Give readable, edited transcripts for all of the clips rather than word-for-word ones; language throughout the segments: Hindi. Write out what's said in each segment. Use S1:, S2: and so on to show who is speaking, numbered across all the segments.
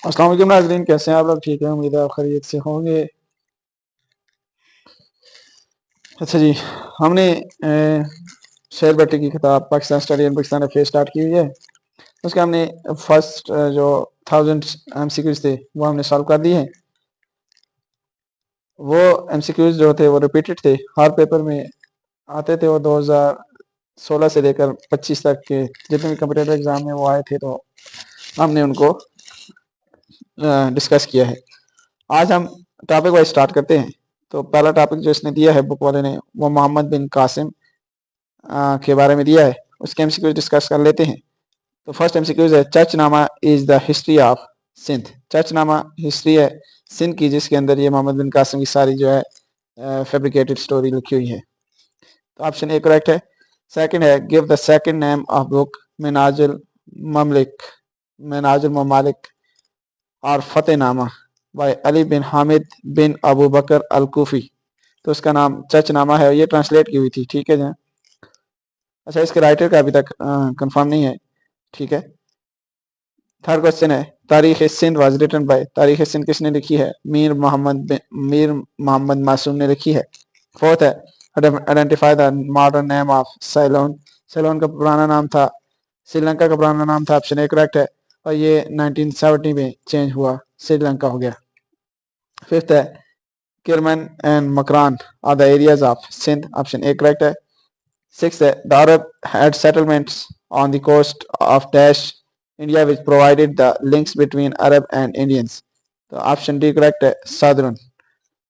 S1: अस्सलाम वालेकुम नाज़रीन, कैसे हैं आप लोग? ठीक है, उम्मीद है आप खैरियत से होंगे। अच्छा जी, हमने शेर भट्टी की किताब Pakistan study in Pakistan affair start की हुई है। उसके हमने फर्स्ट जो 1000 एमसीक्यूज थे वो हमने सॉल्व कर दिए हैं। वो एमसीक्यूज जो थे वो रिपीटेड थे, हर पेपर में आते थे। वो 2016 से लेकर 25 तक के जितने भी कम्पिटेटिव एग्जाम में वो आए थे, तो हमने उनको डिस्कस किया है। आज हम टॉपिक वाइज स्टार्ट करते हैं। तो पहला टॉपिक जो इसने दिया है बुक वाले ने, वो मोहम्मद बिन कासिम के बारे में दिया है। उसके एमसीक्यूज डिस्कस कर लेते हैं। तो फर्स्ट एमसीक्यूज है, Chachnama is the history of Sindh. Chachnama history है सिंध की, जिसके अंदर ये मोहम्मद बिन कासिम की सारी जो है फैब्रिकेटेड स्टोरी लिखी हुई है। तो ऑप्शन ए करेक्ट है। सेकंड है, give the second name of book Minhajul Mamalik, Minhajul Mamalik और Fatehnama by Ali bin Hamid bin Abu Bakr al Kufi. तो उसका नाम चर्चनामा है, ये ट्रांसलेट की हुई थी। ठीक है जी। अच्छा, इसके राइटर का अभी तक कंफर्म नहीं है। ठीक है। थर्ड क्वेश्चन है, तारीख सिंध वाज रिटन बाय, तारीख सिंध किसने लिखी है? मीर मोहम्मद मासूम ने लिखी है। फोर्थ है, identify the modern name of salon. Salon का पुराना नाम था, श्रीलंका का पुराना नाम था। ऑप्शन ए करेक्ट है, और ये 1970 में चेंज हुआ, श्रीलंका हो गया। फिफ्थ है, Kirman and Makran are the areas of Sindh. Option A correct है। Sixth, the Arab had settlements on the coast of Dash, India, which provided the links between Arab and Indians. So option D correct है, Southern.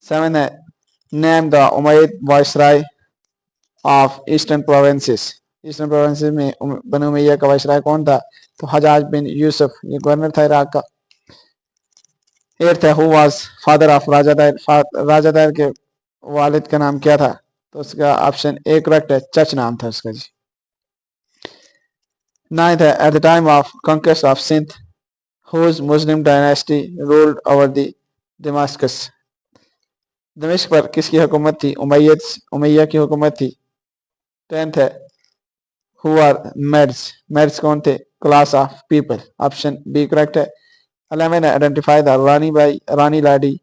S1: Seventh, name the Umayyad viceroy of Eastern provinces. Eastern provinces में बनु उमैया का वायसराय कौन था? तो हजाज बिन यूसुफ, ये गवर्नर था इराक का। एट्थ है, who was father of Raja दायर, राजा दायर के वालिद का नाम क्या था? तो उसका ऑप्शन ए करेक्ट है, चच नाम था उसका जी। Ninth, at the time of conquest of Sindh, whose Muslim dynasty ruled over the Damascus? दमिश्क पर किसकी हुकूमत थी? उमैया की हुकूमत थी। 10th है, who are Meds? Meds कौन थे? Class of people. Option B correct है। 11 है, आइडेंटिफाई द रानी लाडी,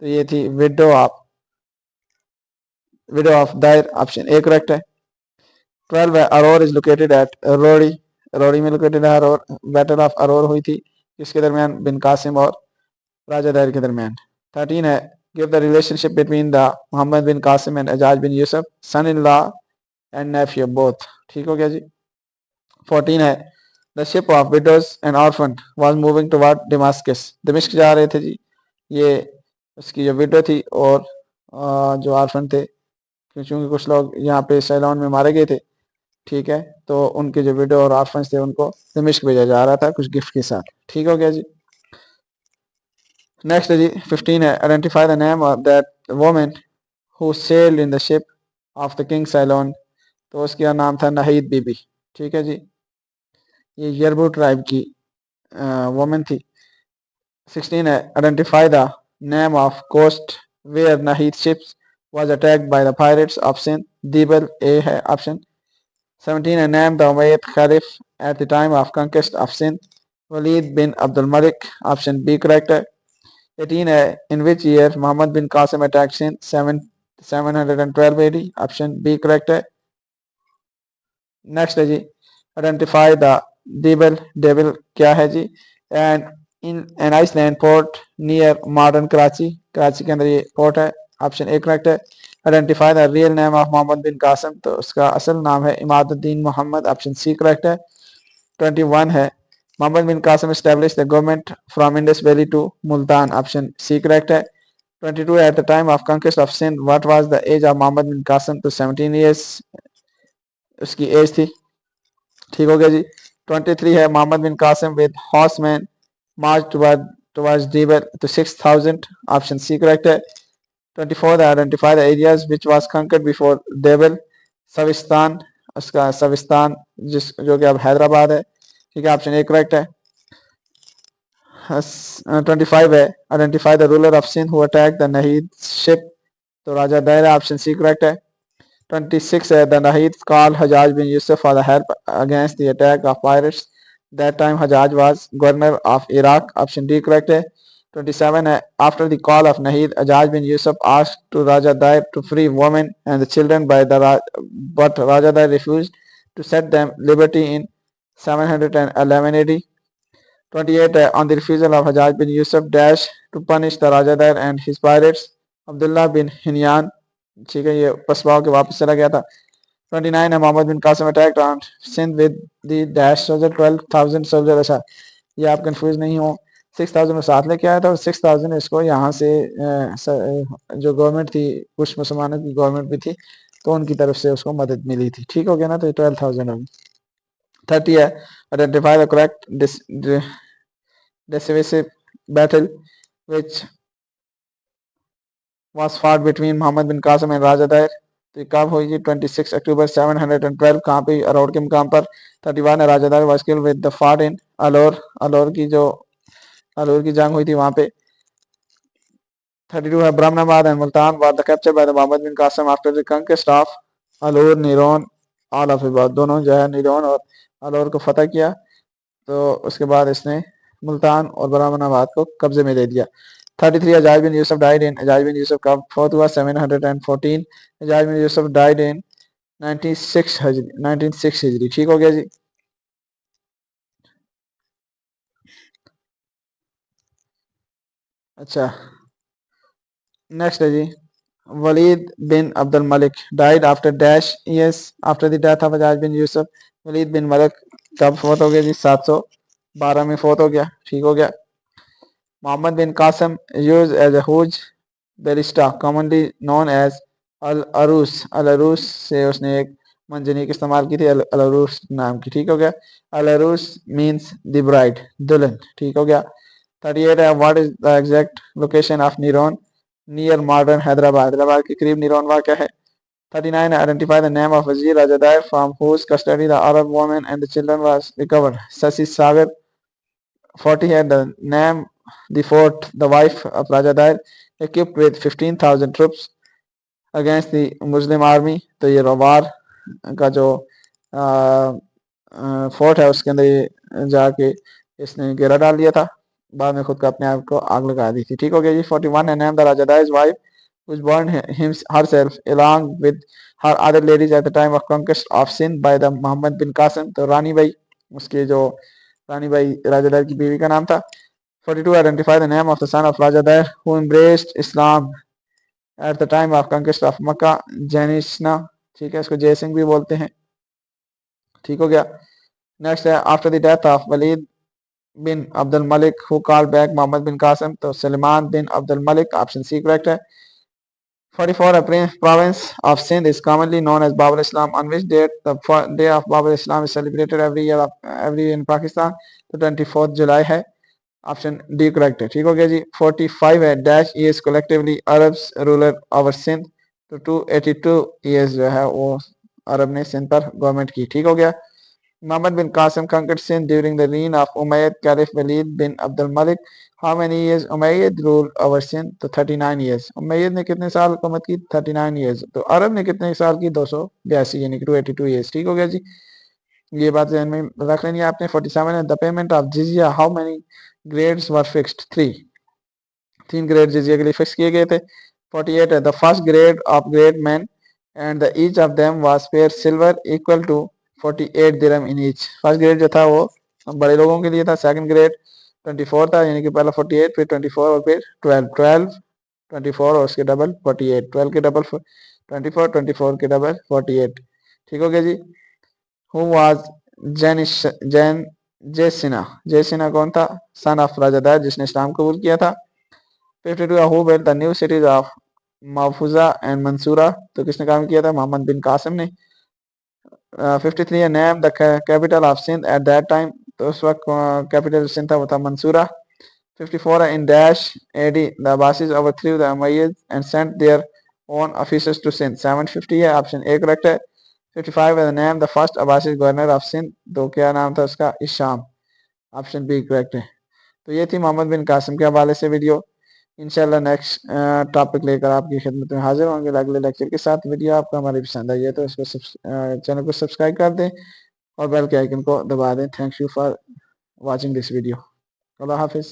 S1: तो ये थी विडो ऑफ दायर। ऑप्शन ए करेक्ट है। 12 है, अरोर इज लोकेटेड एट रोड़ी, रोड़ी में लोकेटेड है अरोर। बैटल ऑफ अरोर हुई थी किसके दरमियान? बिन कासिम और राजा दायर के दरमियान। 13 है, give the relationship between the Mohammad bin Qasim and Ejaz bin Yusuf, son in law and nephew both. ठीक हो गया जी। 14 है, the ship of widows and orphan was moving toward दमिश्क, दमिश्क जा रहे थे जी ये, उसकी जो विडो थी और जो ऑर्फन थे, क्योंकि कुछ लोग यहाँ पे सैलॉन में मारे गए थे। ठीक है, तो उनके जो विडो और ऑर्फन थे उनको दमिश्क भेजा जा रहा था कुछ गिफ्ट के साथ। ठीक हो गया जी। नेक्स्ट है जी 15 है, identify the name of that woman who sailed in the ship of the king salon. तो उसका नाम था नाहिद बीबी। ठीक है जी, ये यरबू ट्राइब की वुमन थी। 16 है, identify the name of coast where Nahid ships was attacked by the pirates. Option Debal A है ऑप्शन। 17 है, name the Umayyad caliph at the time of conquest of Sindh, Walid bin Abdul Malik. Option B correct है। 18 है, in which year Muhammad bin Qasim attacked Sindh, 712 AD। Option B correct है। नेक्स्ट है जी, आइडेंटिफाई द डेबल, डेबल क्या है जी? And in an island port near modern Karachi, Karachi के अंदर ये पोर्ट है। ऑप्शन ए करेक्ट है। Identify the real name of Muhammad bin Qasim, तो उसका असल नाम है Imaduddin Muhammad. Option C correct है। 21 है, Muhammad bin Qasim establish the government from Indus valley to Multan. Option C correct है। 22 at the time of conquest of Sindh what was the age of Muhammad bin Qasim, तो 17 ईयर्स उसकी एज थी। ठीक हो गया जी। 23 है, Muhammad bin Qasim with horseman march towards Debal तो 6000। ऑप्शन सी करेक्ट है। 24 identify the areas which was conquered before Debal, Siwistan, उसका सविस्तान जिस जो कि अब हैदराबाद है। ठीक है, ऑप्शन ए करेक्ट है। 25 है, identify the ruler of Sindh who attack the Nahid ship, तो Raja Dahir. Option C correct है। 26 है, the Nahid call Hajjaj bin Yusuf for the help against the attack of pirates. That time Hajjaj was governor of Iraq. Option D correct है. 27 है. After the call of Nahid, Hajjaj bin Yusuf asked to Raja Dair to free women and the children but Raja Dair refused to set them liberty in 711 AD. 28 on the refusal of Hajjaj bin Yusuf dash to punish the Raja Dair and his pirates. Abdullah bin Hinyan, ठीक है, ये पसवाओं के वापस चला गया था. 29 है. Muhammad bin Qasim attacked on Sindh with the dash soldier 12,000 soldier. अच्छा, ये आप कंफ्यूज नहीं हो. 6,000 में साथ लेके आया था और 6,000 इसको यहाँ से जो गवर्नमेंट थी, कुछ मुसलमानों की गवर्नमेंट भी थी, तो उनकी तरफ से उसको मदद मिली थी. ठीक हो गया ना, तो 12,000 होगी. 30 है. Identify the correct decisive battle which was fought between Muhammad bin Qasim and Raja Dair. तो कब हुई? 26 अक्टूबर 712. कहाँ पे? अरौर के मुकाम पर. 31 है. राजा दार was killed with the fought in allure. Allure की जंग हुई थी वहां पे. 32 है. ब्रह्मनाबाद and Multan were captured by the Muhammad bin Qasim after the conquest of allure, Niroshan, all of it. दोनों जो है निरोन और अलोर को फतह किया, तो उसके बाद इसने मुल्तान और ब्रह्मनाबाद को कब्जे में ले दिया. 33 Hajjaj bin Yusuf died in. Hajjaj bin Yusuf कब फौत हुआ? 714. Hajjaj bin Yusuf died in 96 हिजरी. ठीक हो गया जी. अच्छा, नेक्स्ट है जी. Waleed bin Abdul Malik died after dash years after the death of Hajjaj bin Yusuf. Waleed बिन मलिक कब फौत हो गया जी? 712 में फौत हो गया. ठीक हो गया. मोहम्मद बिन Qasim used as a Hujj barista commonly known as अल अरूस. अल अरूस से उसने एक मंजनीक इस्तेमाल की थी, अल अरूस नाम की. ठीक हो गया. अल अरूस मीन्स द ब्राइड, दुल्हन. ठीक हो गया. 38 है. What is the exact location of Nirun near modern Hyderabad. Hyderabad के करीब निरोन वाक़ है. 39 है. आइडेंटिफाई द नेम ऑफ वजीर Raja Dahir from whose custody the Arab women and the children was recovered. Shashi Sagar. 40 है. The name the fort the wife of Raja Dahir equipped with 15,000 troops against the Muslim army. तो ये रवार का जो फोर्ट है उसके अंदर जाके इसने घेरा डाल दिया था, बाद में खुद का अपने आप को आग लगा दी थी. ठीक हो गया जी. 41 है. Name the Raja Dahir's wife which burned herself along with her other ladies at the time of conquest of Sindh by the Muhammad bin Qasim. तो रानी बाई, उसके जो रानी बाई राजा दायर की बीवी का नाम था. 42 identify the name of the son of Raja Dahir who embraced Islam at the time of conquest of Mecca. जैनिशना. ठीक है, इसको जय सिंह भी बोलते हैं. ठीक हो गया. नेक्स्ट है. After the death of Walid bin Abdul Malik who called back Muhammad bin Qasim. तो Salman bin Abdul Malik. Option C correct है. 44 province of Sindh is commonly known as Babul Islam. On which date the day of Babul Islam is celebrated every year in Pakistan? तो 24 जुलाई है. ऑप्शन डी करेक्ट है. ठीक हो गया जी. 45 है. Dash years collectively Arabs ruler over Sindh. तो 282 ईयर्स जो है वो अरब ने सिंध पर गवर्नमेंट की. ठीक हो गया. Muhammad bin Qasim conquered Sindh during the reign of Umayyad Caliph Walid bin Abdul Malik. How many years Umayyad ruled over Sindh? तो 39 years. उमैयद ने कितने साल हुकूमत की? 39 years. तो अरब ने कितने साल की? 282 यानी कि 282 years. ठीक हो गया जी. ये बात ध्यान में रख लेनी है आपने. 47 है. The payment of jizya how many grades were fixed? 3 grade जिजिया के लिए फिक्स किए गए थे. 48 है. The first grade of great man and the each of them was pair silver equal to 48 dirham in each. First grade जो था वो बड़े लोगों के लिए था. सेकंड ग्रेड 24 था, यानी कि पहला 48, फिर 24 और फिर 12 24 और उसके डबल 48. 12 के डबल 24, 24 के डबल 48. ठीक हो गया जी. हु वाज जयसिना कौन था? सन ऑफ राजा दायर जिसने इस्लाम कबूल किया था. 52 who built the new cities of Mahfuza and Mansura. तो किसने काम किया था? मोहम्मद बिन कासिम ने. 53 है. Name the capital of Sindh at that time. तो उस वक्त कैपिटल सिंध था वो था मंसूरा. 54 है. In dash AD the Abbasids overthrow the Umayyad and sent their own officers to Sindh. 750 है. ऑप्शन ए करेक्ट है. 55 है. Name the first Abbasi governor of Sindh. तो क्या नाम था उसका? इशाम. ऑप्शन बी करेक्ट है. तो ये थी मोहम्मद बिन कासिम के हवाले से वीडियो. इंशाल्लाह नेक्स्ट टॉपिक लेकर आपकी खिदमत में हाजिर होंगे अगले लेक्चर के साथ. वीडियो आपको हमारी पसंद आई है तो इसको चैनल को सब्सक्राइब कर दें और बेल के आइकन को दबा दें. Thank you for watching this video. Allah Hafiz.